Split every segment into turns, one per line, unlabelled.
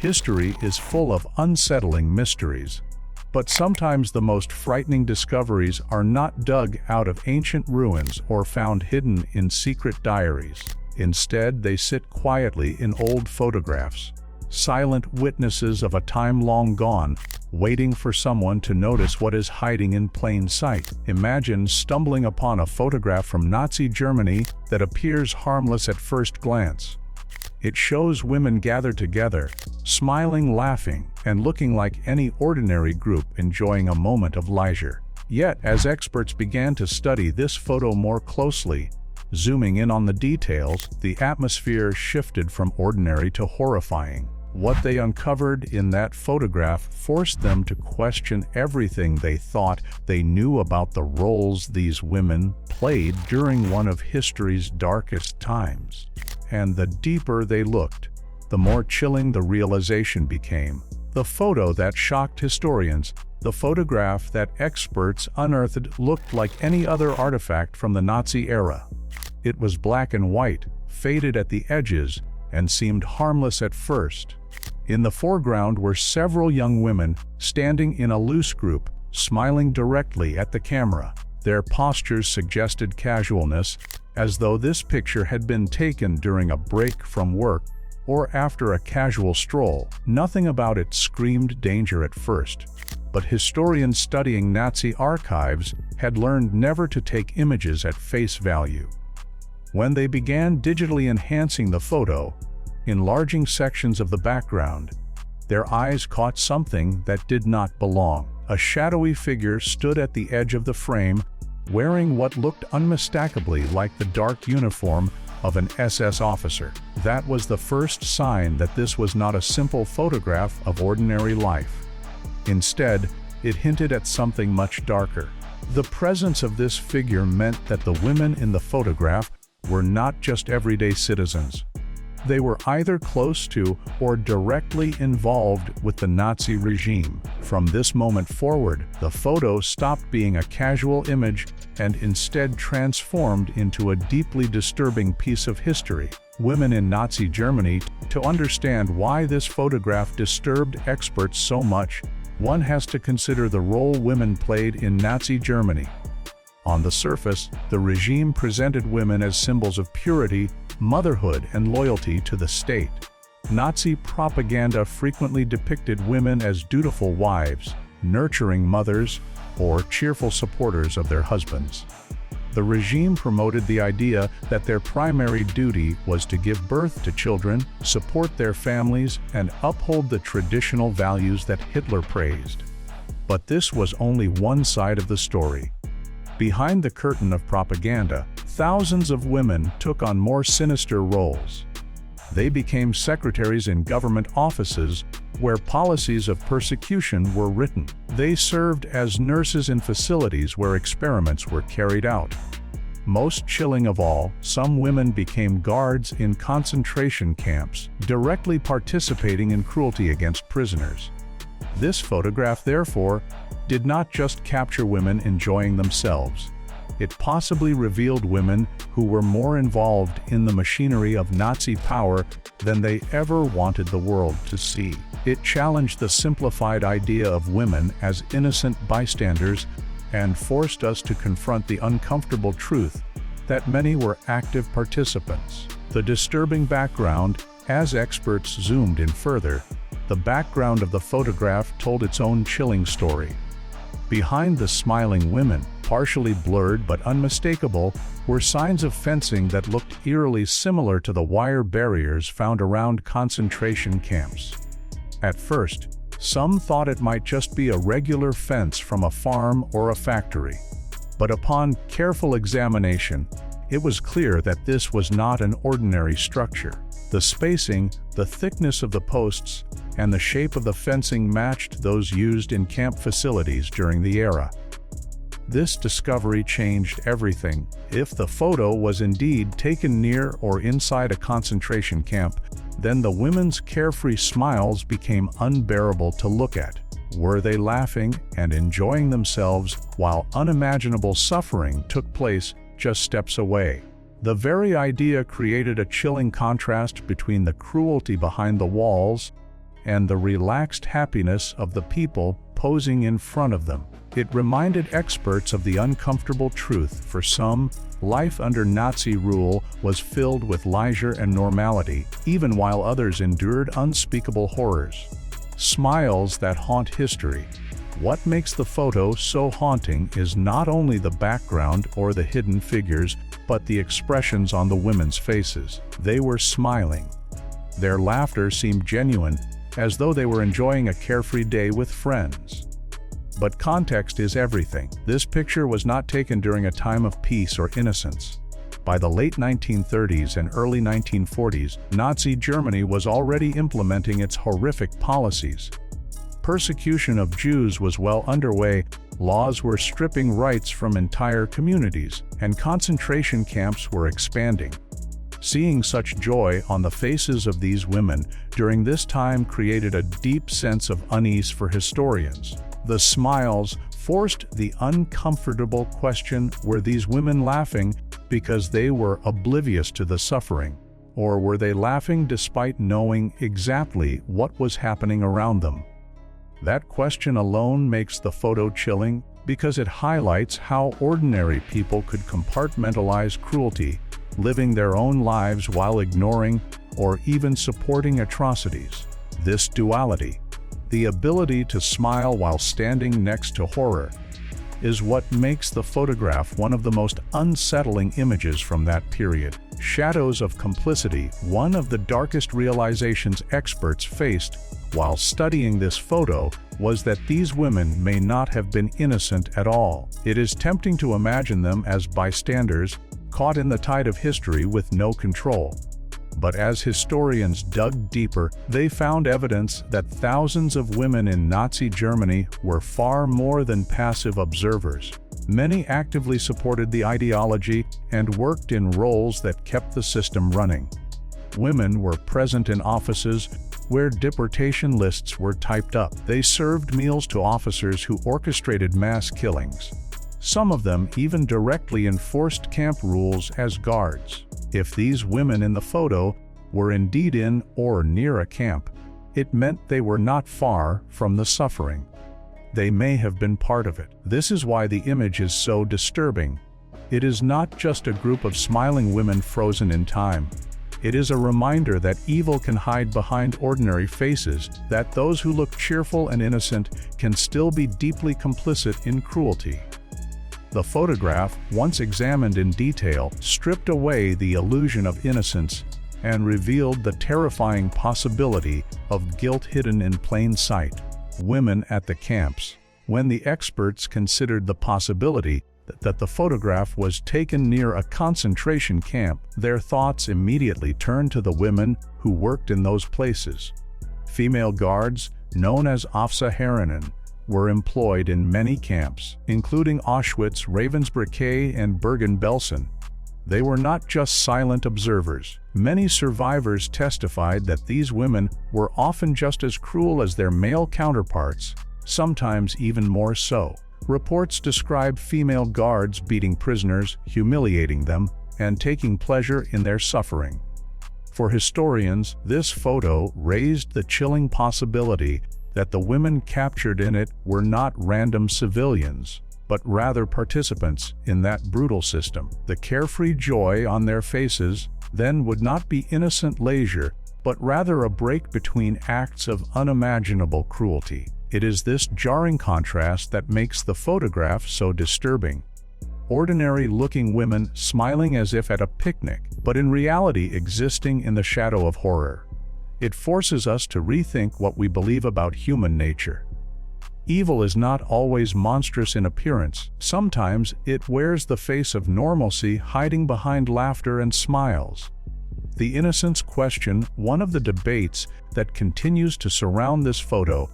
History is full of unsettling mysteries. But sometimes the most frightening discoveries are not dug out of ancient ruins or found hidden in secret diaries. Instead, they sit quietly in old photographs, silent witnesses of a time long gone, waiting for someone to notice what is hiding in plain sight. Imagine stumbling upon a photograph from Nazi Germany that appears harmless at first glance. It shows women gathered together, smiling, laughing, and looking like any ordinary group enjoying a moment of leisure. Yet, as experts began to study this photo more closely, zooming in on the details, the atmosphere shifted from ordinary to horrifying. What they uncovered in that photograph forced them to question everything they thought they knew about the roles these women played during one of history's darkest times. And the deeper they looked, the more chilling the realization became. The photo that shocked historians, the photograph that experts unearthed, looked like any other artifact from the Nazi era. It was black and white, faded at the edges, and seemed harmless at first. In the foreground were several young women standing in a loose group, smiling directly at the camera. Their postures suggested casualness, as though this picture had been taken during a break from work or after a casual stroll. Nothing about it screamed danger at first, but historians studying Nazi archives had learned never to take images at face value. When they began digitally enhancing the photo, enlarging sections of the background, their eyes caught something that did not belong. A shadowy figure stood at the edge of the frame, wearing what looked unmistakably like the dark uniform of an SS officer. That was the first sign that this was not a simple photograph of ordinary life. Instead, it hinted at something much darker. The presence of this figure meant that the women in the photograph were not just everyday citizens. They were either close to or directly involved with the Nazi regime. From this moment forward, the photo stopped being a casual image and instead transformed into a deeply disturbing piece of history. Women in Nazi Germany. To understand why this photograph disturbed experts so much, one has to consider the role women played in Nazi Germany. On the surface, the regime presented women as symbols of purity, motherhood, and loyalty to the state. Nazi propaganda frequently depicted women as dutiful wives, nurturing mothers, or cheerful supporters of their husbands. The regime promoted the idea that their primary duty was to give birth to children, support their families, and uphold the traditional values that Hitler praised. But this was only one side of the story. Behind the curtain of propaganda, thousands of women took on more sinister roles. They became secretaries in government offices where policies of persecution were written. They served as nurses in facilities where experiments were carried out. Most chilling of all, some women became guards in concentration camps, directly participating in cruelty against prisoners. This photograph, therefore, did not just capture women enjoying themselves. It possibly revealed women who were more involved in the machinery of Nazi power than they ever wanted the world to see. It challenged the simplified idea of women as innocent bystanders and forced us to confront the uncomfortable truth that many were active participants. The disturbing background, as experts zoomed in further, the background of the photograph told its own chilling story. Behind the smiling women, partially blurred but unmistakable, were signs of fencing that looked eerily similar to the wire barriers found around concentration camps. At first, some thought it might just be a regular fence from a farm or a factory. But upon careful examination, it was clear that this was not an ordinary structure. The spacing, the thickness of the posts, and the shape of the fencing matched those used in camp facilities during the era. This discovery changed everything. If the photo was indeed taken near or inside a concentration camp, then the women's carefree smiles became unbearable to look at. Were they laughing and enjoying themselves while unimaginable suffering took place just steps away? The very idea created a chilling contrast between the cruelty behind the walls and the relaxed happiness of the people posing in front of them. It reminded experts of the uncomfortable truth. For some, life under Nazi rule was filled with leisure and normality, even while others endured unspeakable horrors. Smiles that haunt history. What makes the photo so haunting is not only the background or the hidden figures, but the expressions on the women's faces. They were smiling. Their laughter seemed genuine, as though they were enjoying a carefree day with friends. But context is everything. This picture was not taken during a time of peace or innocence. By the late 1930s and early 1940s, Nazi Germany was already implementing its horrific policies. Persecution of Jews was well underway, laws were stripping rights from entire communities, and concentration camps were expanding. Seeing such joy on the faces of these women during this time created a deep sense of unease for historians. The smiles forced the uncomfortable question: were these women laughing because they were oblivious to the suffering, or were they laughing despite knowing exactly what was happening around them? That question alone makes the photo chilling, because it highlights how ordinary people could compartmentalize cruelty, living their own lives while ignoring or even supporting atrocities. This duality, the ability to smile while standing next to horror, is what makes the photograph one of the most unsettling images from that period. Shadows of complicity. One of the darkest realizations experts faced while studying this photo was that these women may not have been innocent at all. It is tempting to imagine them as bystanders, caught in the tide of history with no control. But as historians dug deeper, they found evidence that thousands of women in Nazi Germany were far more than passive observers. Many actively supported the ideology and worked in roles that kept the system running. Women were present in offices where deportation lists were typed up. They served meals to officers who orchestrated mass killings. Some of them even directly enforced camp rules as guards. If these women in the photo were indeed in or near a camp, it meant they were not far from the suffering. They may have been part of it. This is why the image is so disturbing. It is not just a group of smiling women frozen in time. It is a reminder that evil can hide behind ordinary faces, that those who look cheerful and innocent can still be deeply complicit in cruelty. The photograph, once examined in detail, stripped away the illusion of innocence and revealed the terrifying possibility of guilt hidden in plain sight. Women at the camps. When the experts considered the possibility that the photograph was taken near a concentration camp, their thoughts immediately turned to the women who worked in those places. Female guards, known as Aufseherinnen, were employed in many camps, including Auschwitz, Ravensbrück, and Bergen-Belsen. They were not just silent observers. Many survivors testified that these women were often just as cruel as their male counterparts, sometimes even more so. Reports describe female guards beating prisoners, humiliating them, and taking pleasure in their suffering. For historians, this photo raised the chilling possibility that the women captured in it were not random civilians, but rather participants in that brutal system. The carefree joy on their faces then would not be innocent leisure, but rather a break between acts of unimaginable cruelty. It is this jarring contrast that makes the photograph so disturbing. Ordinary-looking women smiling as if at a picnic, but in reality existing in the shadow of horror. It forces us to rethink what we believe about human nature. Evil is not always monstrous in appearance. Sometimes it wears the face of normalcy, hiding behind laughter and smiles. The Innocence Question, one of the debates that continues to surround this photo,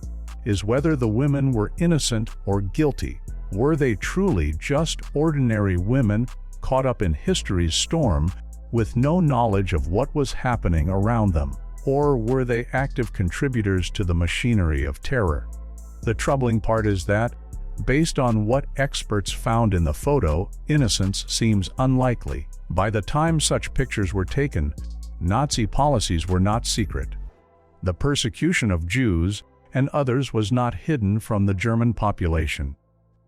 is whether the women were innocent or guilty. Were they truly just ordinary women caught up in history's storm with no knowledge of what was happening around them? Or were they active contributors to the machinery of terror? The troubling part is that, based on what experts found in the photo, innocence seems unlikely. By the time such pictures were taken, Nazi policies were not secret. The persecution of Jews and others was not hidden from the German population.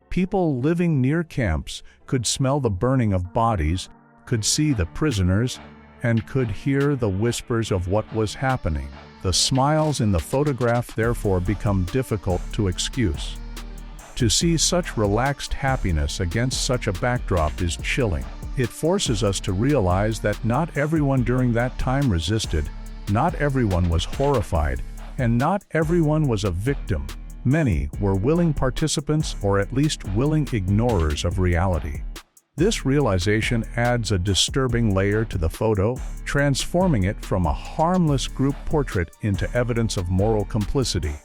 People living near camps could smell the burning of bodies, could see the prisoners, and could hear the whispers of what was happening. The smiles in the photograph therefore become difficult to excuse. To see such relaxed happiness against such a backdrop is chilling. It forces us to realize that not everyone during that time resisted, not everyone was horrified, and not everyone was a victim. Many were willing participants or at least willing ignorers of reality. This realization adds a disturbing layer to the photo, transforming it from a harmless group portrait into evidence of moral complicity.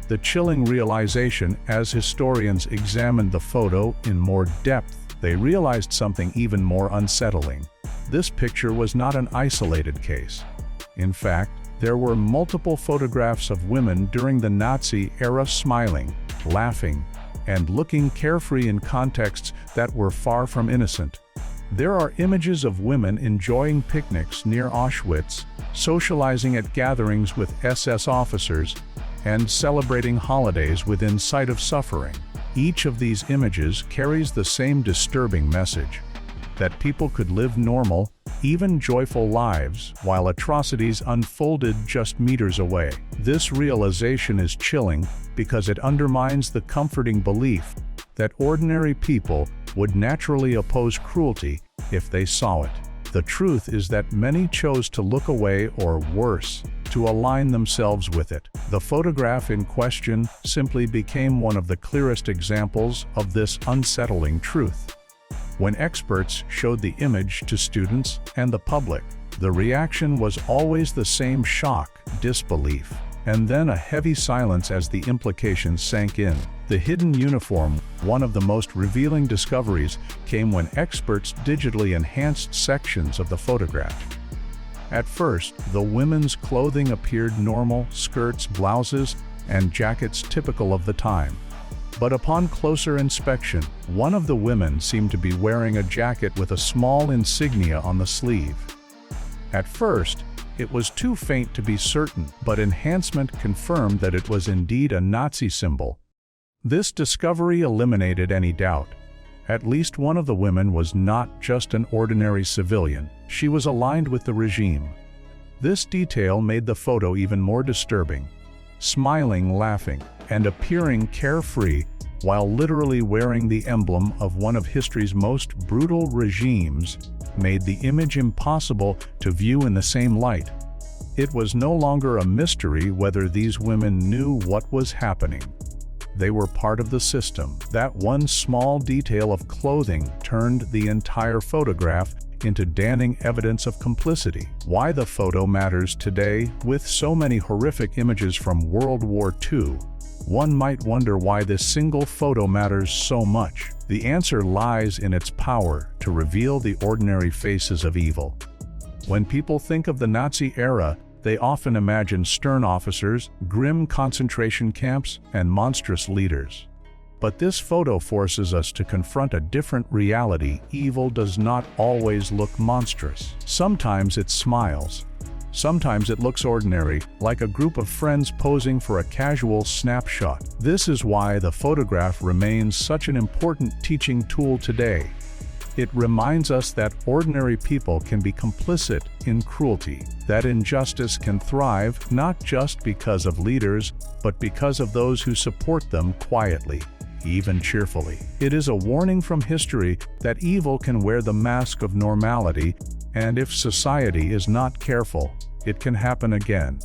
The chilling realization, as historians examined the photo in more depth, they realized something even more unsettling. This picture was not an isolated case. In fact, there were multiple photographs of women during the Nazi era smiling, laughing, and looking carefree in contexts that were far from innocent. There are images of women enjoying picnics near Auschwitz, socializing at gatherings with SS officers, and celebrating holidays within sight of suffering. Each of these images carries the same disturbing message: that people could live normal, even joyful lives, while atrocities unfolded just meters away. This realization is chilling because it undermines the comforting belief that ordinary people would naturally oppose cruelty if they saw it. The truth is that many chose to look away, or worse, to align themselves with it. The photograph in question simply became one of the clearest examples of this unsettling truth. When experts showed the image to students and the public, the reaction was always the same: shock, disbelief, and then a heavy silence as the implications sank in. The hidden uniform, one of the most revealing discoveries, came when experts digitally enhanced sections of the photograph. At first, the women's clothing appeared normal: skirts, blouses, and jackets typical of the time. But upon closer inspection, one of the women seemed to be wearing a jacket with a small insignia on the sleeve. At first, it was too faint to be certain, but enhancement confirmed that it was indeed a Nazi symbol. This discovery eliminated any doubt. At least one of the women was not just an ordinary civilian. She was aligned with the regime. This detail made the photo even more disturbing. Smiling, laughing, and appearing carefree while literally wearing the emblem of one of history's most brutal regimes made the image impossible to view in the same light. It was no longer a mystery whether these women knew what was happening. They were part of the system. That one small detail of clothing turned the entire photograph into damning evidence of complicity. Why the photo matters today, with so many horrific images from World War II, one might wonder why this single photo matters so much. The answer lies in its power to reveal the ordinary faces of evil. When people think of the Nazi era, they often imagine stern officers, grim concentration camps, and monstrous leaders. But this photo forces us to confront a different reality. Evil does not always look monstrous. Sometimes it smiles. Sometimes it looks ordinary, like a group of friends posing for a casual snapshot. This is why the photograph remains such an important teaching tool today. It reminds us that ordinary people can be complicit in cruelty, that injustice can thrive not just because of leaders, but because of those who support them quietly, even cheerfully. It is a warning from history that evil can wear the mask of normality, and if society is not careful, it can happen again.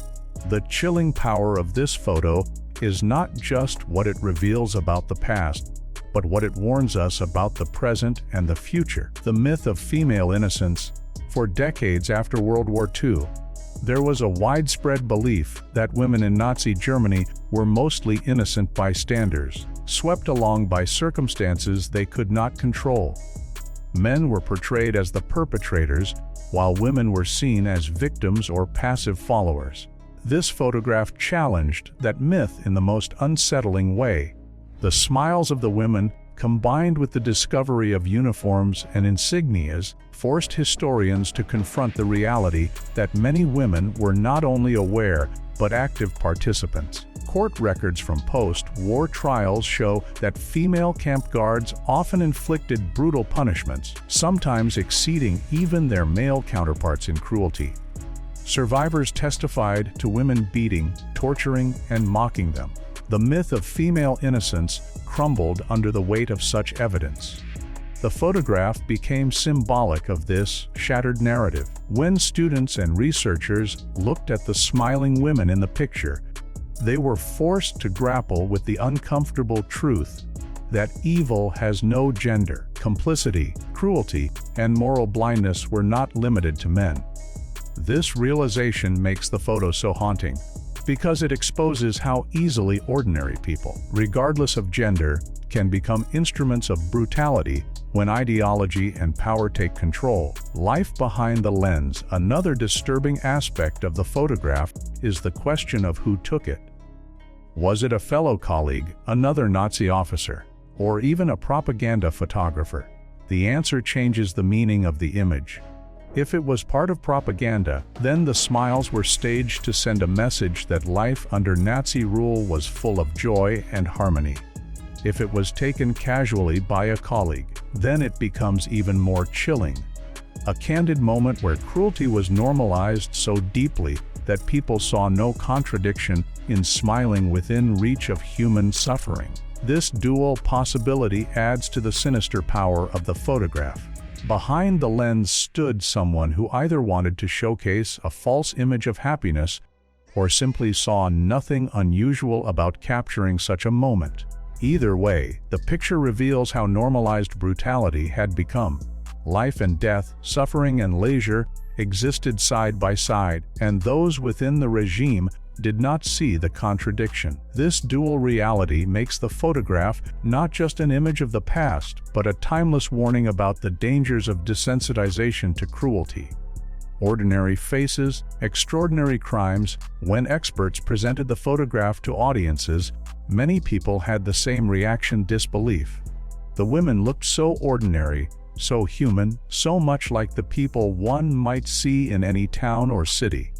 The chilling power of this photo is not just what it reveals about the past, but what it warns us about the present and the future. The myth of female innocence. For decades after World War II, there was a widespread belief that women in Nazi Germany were mostly innocent bystanders, swept along by circumstances they could not control. Men were portrayed as the perpetrators, while women were seen as victims or passive followers. This photograph challenged that myth in the most unsettling way. The smiles of the women combined with the discovery of uniforms and insignias, forced historians to confront the reality that many women were not only aware but active participants. Court records from post-war trials show that female camp guards often inflicted brutal punishments, sometimes exceeding even their male counterparts in cruelty. Survivors testified to women beating, torturing, and mocking them. The myth of female innocence crumbled under the weight of such evidence. The photograph became symbolic of this shattered narrative. When students and researchers looked at the smiling women in the picture, they were forced to grapple with the uncomfortable truth that evil has no gender. Complicity, cruelty, and moral blindness were not limited to men. This realization makes the photo so haunting, because it exposes how easily ordinary people, regardless of gender, can become instruments of brutality when ideology and power take control. Life behind the lens. Another disturbing aspect of the photograph is the question of who took it. Was it a fellow colleague, another Nazi officer, or even a propaganda photographer? The answer changes the meaning of the image. If it was part of propaganda, then the smiles were staged to send a message that life under Nazi rule was full of joy and harmony. If it was taken casually by a colleague, then it becomes even more chilling. A candid moment where cruelty was normalized so deeply that people saw no contradiction in smiling within reach of human suffering. This dual possibility adds to the sinister power of the photograph. Behind the lens stood someone who either wanted to showcase a false image of happiness or simply saw nothing unusual about capturing such a moment. Either way, the picture reveals how normalized brutality had become. Life and death, suffering and leisure existed side by side, and those within the regime did not see the contradiction. This dual reality makes the photograph not just an image of the past, but a timeless warning about the dangers of desensitization to cruelty. Ordinary faces, extraordinary crimes. When experts presented the photograph to audiences, many people had the same reaction: disbelief. The women looked so ordinary, so human, so much like the people one might see in any town or city.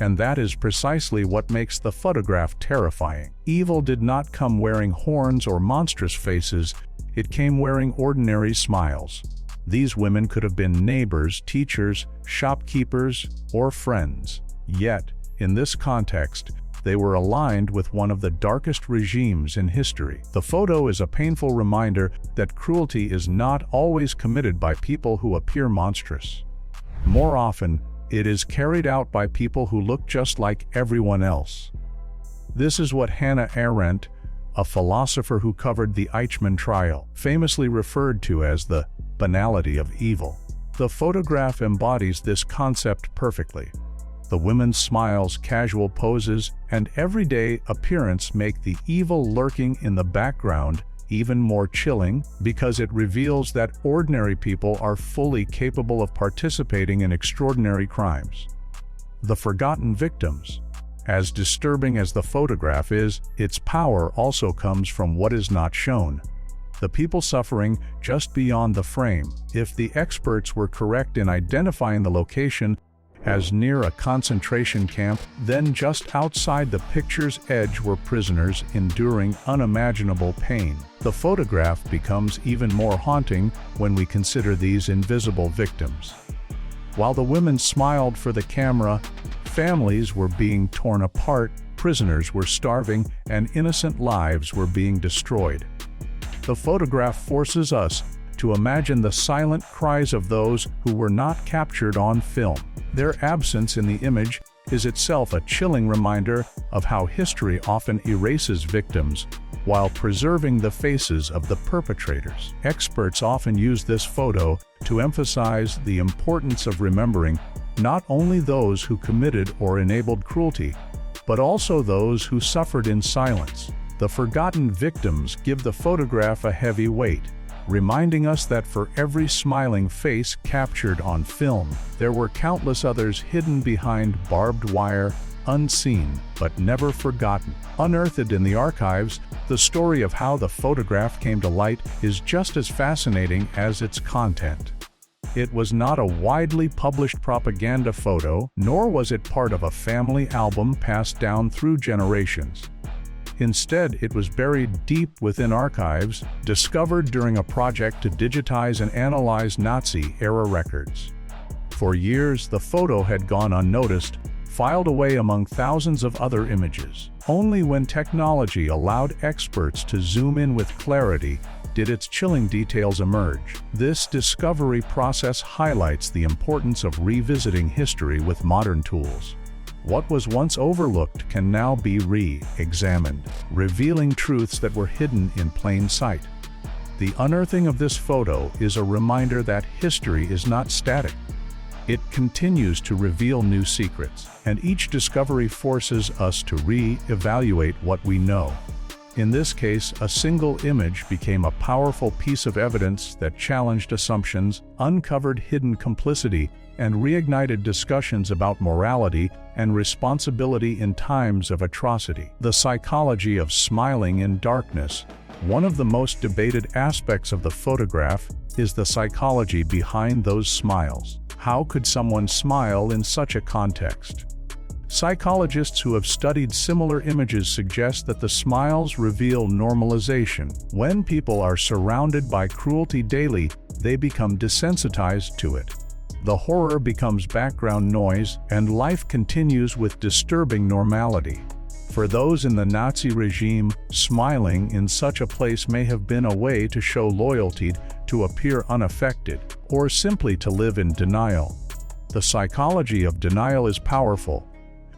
And that is precisely what makes the photograph terrifying. Evil did not come wearing horns or monstrous faces, it came wearing ordinary smiles. These women could have been neighbors, teachers, shopkeepers, or friends. Yet, in this context, they were aligned with one of the darkest regimes in history. The photo is a painful reminder that cruelty is not always committed by people who appear monstrous. More often, it is carried out by people who look just like everyone else. This is what Hannah Arendt, a philosopher who covered the Eichmann trial, famously referred to as the banality of evil. The photograph embodies this concept perfectly. The women's smiles, casual poses, and everyday appearance make the evil lurking in the background even more chilling, because it reveals that ordinary people are fully capable of participating in extraordinary crimes. The forgotten victims. As disturbing as the photograph is, its power also comes from what is not shown. The people suffering just beyond the frame. If the experts were correct in identifying the location as near a concentration camp, then just outside the picture's edge were prisoners enduring unimaginable pain. The photograph becomes even more haunting when we consider these invisible victims. While the women smiled for the camera, families were being torn apart, prisoners were starving, and innocent lives were being destroyed. The photograph forces us to imagine the silent cries of those who were not captured on film. Their absence in the image is itself a chilling reminder of how history often erases victims while preserving the faces of the perpetrators. Experts often use this photo to emphasize the importance of remembering not only those who committed or enabled cruelty, but also those who suffered in silence. The forgotten victims give the photograph a heavy weight, reminding us that for every smiling face captured on film, there were countless others hidden behind barbed wire, unseen but never forgotten. Unearthed in the archives, the story of how the photograph came to light is just as fascinating as its content. It was not a widely published propaganda photo, nor was it part of a family album passed down through generations. Instead, it was buried deep within archives, discovered during a project to digitize and analyze Nazi-era records. For years, the photo had gone unnoticed, filed away among thousands of other images. Only when technology allowed experts to zoom in with clarity did its chilling details emerge. This discovery process highlights the importance of revisiting history with modern tools. What was once overlooked can now be re-examined, revealing truths that were hidden in plain sight. The unearthing of this photo is a reminder that history is not static. It continues to reveal new secrets, and each discovery forces us to re-evaluate what we know. In this case, a single image became a powerful piece of evidence that challenged assumptions, uncovered hidden complicity, and reignited discussions about morality and responsibility in times of atrocity. The psychology of smiling in darkness. One of the most debated aspects of the photograph is the psychology behind those smiles. How could someone smile in such a context? Psychologists who have studied similar images suggest that the smiles reveal normalization. When people are surrounded by cruelty daily, they become desensitized to it. The horror becomes background noise, and life continues with disturbing normality. For those in the Nazi regime, smiling in such a place may have been a way to show loyalty, to appear unaffected, or simply to live in denial. The psychology of denial is powerful.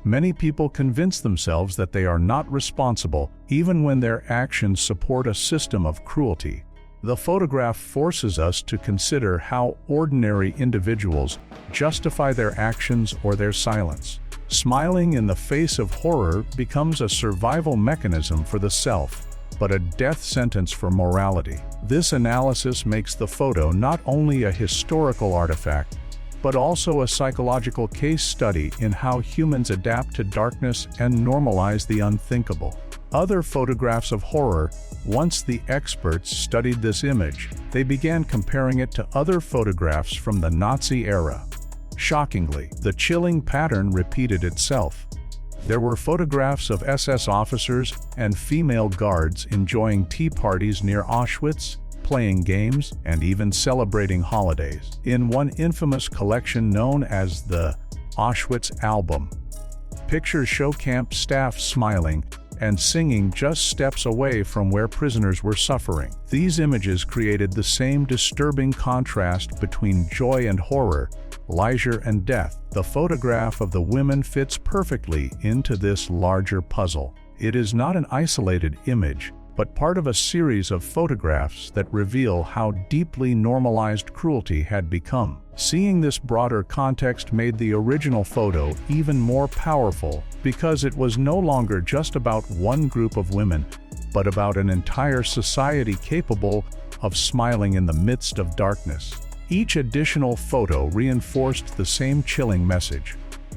Many people convince themselves that they are not responsible, even when their actions support a system of cruelty. The photograph forces us to consider how ordinary individuals justify their actions or their silence. Smiling in the face of horror becomes a survival mechanism for the self, but a death sentence for morality. This analysis makes the photo not only a historical artifact, but also a psychological case study in how humans adapt to darkness and normalize the unthinkable. Other photographs of horror. Once the experts studied this image, they began comparing it to other photographs from the Nazi era. Shockingly, the chilling pattern repeated itself. There were photographs of SS officers and female guards enjoying tea parties near Auschwitz, playing games, and even celebrating holidays. In one infamous collection known as the Auschwitz album, pictures show camp staff smiling and singing just steps away from where prisoners were suffering. These images created the same disturbing contrast between joy and horror, leisure and death. The photograph of the women fits perfectly into this larger puzzle. It is not an isolated image, but part of a series of photographs that reveal how deeply normalized cruelty had become. Seeing this broader context made the original photo even more powerful because it was no longer just about one group of women, but about an entire society capable of smiling in the midst of darkness. Each additional photo reinforced the same chilling message,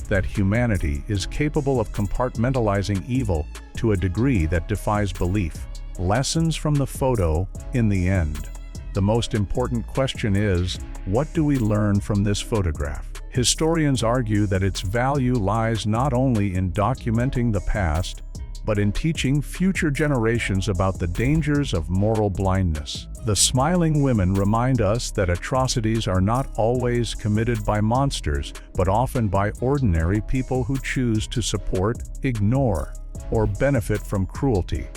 that humanity is capable of compartmentalizing evil to a degree that defies belief. Lessons from the photo. In the end, the most important question is, what do we learn from this photograph? Historians argue that its value lies not only in documenting the past, but in teaching future generations about the dangers of moral blindness. The smiling women remind us that atrocities are not always committed by monsters, but often by ordinary people who choose to support, ignore, or benefit from cruelty.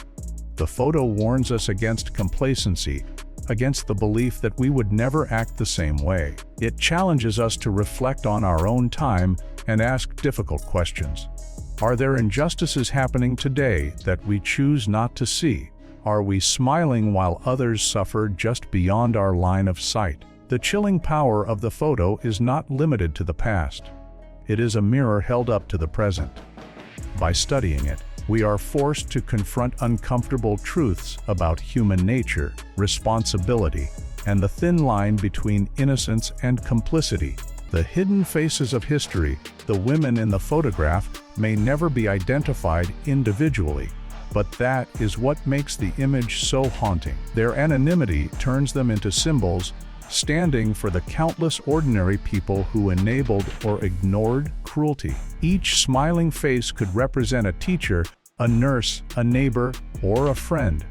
The photo warns us against complacency, against the belief that we would never act the same way. It challenges us to reflect on our own time and ask difficult questions. Are there injustices happening today that we choose not to see? Are we smiling while others suffer just beyond our line of sight? The chilling power of the photo is not limited to the past. It is a mirror held up to the present. By studying it, we are forced to confront uncomfortable truths about human nature, responsibility, and the thin line between innocence and complicity. The hidden faces of history. The women in the photograph may never be identified individually, but that is what makes the image so haunting. Their anonymity turns them into symbols, standing for the countless ordinary people who enabled or ignored cruelty. Each smiling face could represent a teacher, a nurse, a neighbor, or a friend.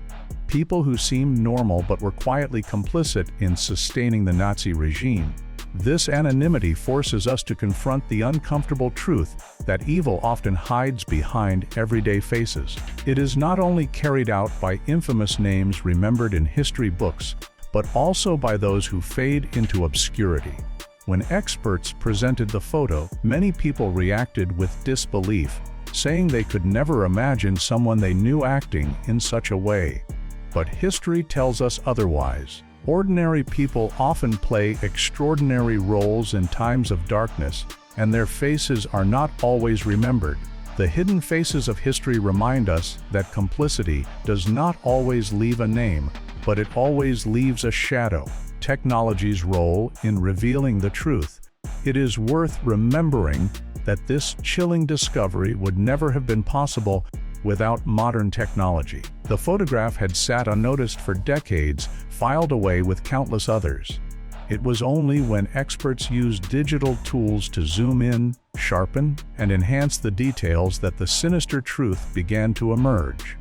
People who seemed normal but were quietly complicit in sustaining the Nazi regime. This anonymity forces us to confront the uncomfortable truth that evil often hides behind everyday faces. It is not only carried out by infamous names remembered in history books, but also by those who fade into obscurity. When experts presented the photo, many people reacted with disbelief, saying they could never imagine someone they knew acting in such a way. But history tells us otherwise. Ordinary people often play extraordinary roles in times of darkness, and their faces are not always remembered. The hidden faces of history remind us that complicity does not always leave a name, but it always leaves a shadow. Technology's role in revealing the truth. It is worth remembering that this chilling discovery would never have been possible without modern technology. The photograph had sat unnoticed for decades, filed away with countless others. It was only when experts used digital tools to zoom in, sharpen, and enhance the details that the sinister truth began to emerge.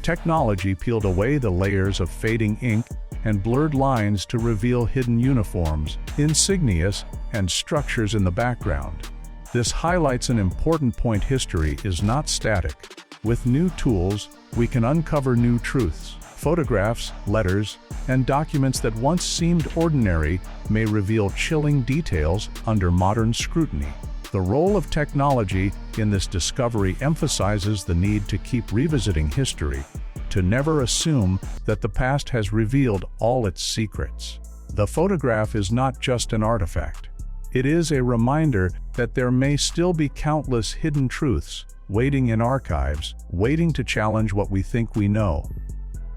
Technology peeled away the layers of fading ink and blurred lines to reveal hidden uniforms, insignias, and structures in the background. This highlights an important point: history is not static. With new tools, we can uncover new truths. Photographs, letters, and documents that once seemed ordinary may reveal chilling details under modern scrutiny. The role of technology in this discovery emphasizes the need to keep revisiting history, to never assume that the past has revealed all its secrets. The photograph is not just an artifact. It is a reminder that there may still be countless hidden truths waiting in archives, waiting to challenge what we think we know.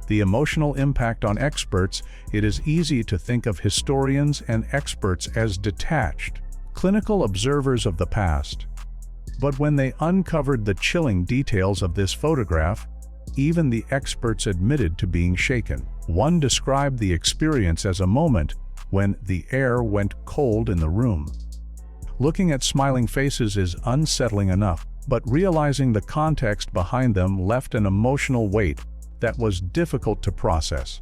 The emotional impact on experts: it is easy to think of historians and experts as detached, clinical observers of the past. But when they uncovered the chilling details of this photograph, even the experts admitted to being shaken. One described the experience as a moment when the air went cold in the room. Looking at smiling faces is unsettling enough, but realizing the context behind them left an emotional weight that was difficult to process.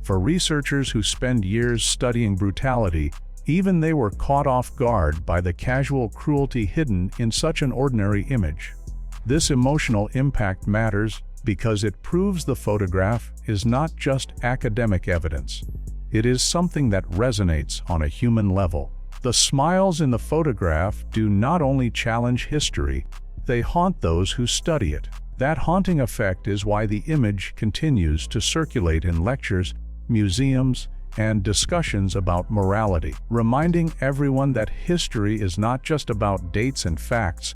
For researchers who spend years studying brutality, even they were caught off guard by the casual cruelty hidden in such an ordinary image. This emotional impact matters because it proves the photograph is not just academic evidence. It is something that resonates on a human level. The smiles in the photograph do not only challenge history, they haunt those who study it. That haunting effect is why the image continues to circulate in lectures, museums, and discussions about morality, reminding everyone that history is not just about dates and facts,